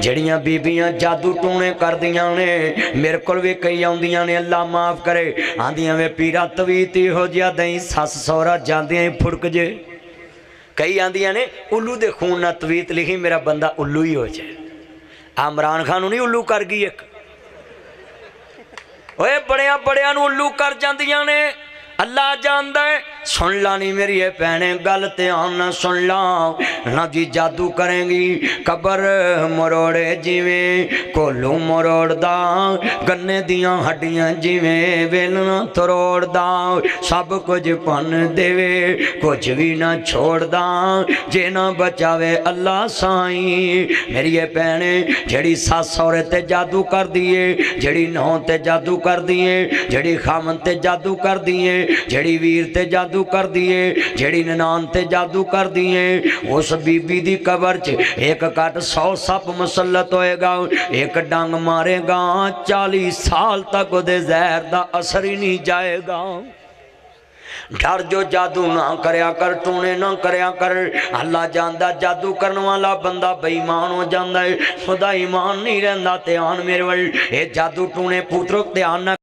जड़ियाँ बीबियाँ जादू टूने करदियां ने मेरे को भी कई आउंदियां ने अल्लाह माफ करे आंदियां वे पीरा तवीत हो जिया दई सस सौरा जांदियां ही फुड़क जे कई आंदियां ने उल्लू दे खून ना तवीत लिखी मेरा बंदा उल्लू ही हो जाए। इमरान खान नहीं उल्लू कर गई एक ओए बड़िया बड़िया उल्लू कर जांदियां ने अल्लाह जानदा है। सुन ला नी मेरी ये भैने गल ध्यान ना सुन ला ना जी जादू करेंगी कबर मरोड़े जिवें कोलू मरोड़दा गन्ने दियां हड्डियां जिवें वेलना तरोड़दा सब कुछ भन देवे कुछ भी ना छोड़दा जे ना बचावे अल्लाह साईं। मेरी ये भैने जड़ी सस सौरे ते जादू कर दिए जड़ी नौ ते जादू कर दिए जड़ी खामन ते जादू कर दिए जड़ी वीर ते जादू कर दिए जड़ी ननान ते जादू कर दिए उस बीबी दी कबर च एक कट 100 सप मुसलत होएगा एक डंग मारेगा 40 साल तक उहदे जहर दा असर ही नहीं जाएगा। डर जो जादू ना करया कर टूने ना करया कर अल्लाह जानदा जादू करने वाला बंदा बेईमान हो जाता है खुदा ईमान नहीं रहिंदा। ध्यान मेरे वल ए जादू टूने पुत्रो ध्यान ना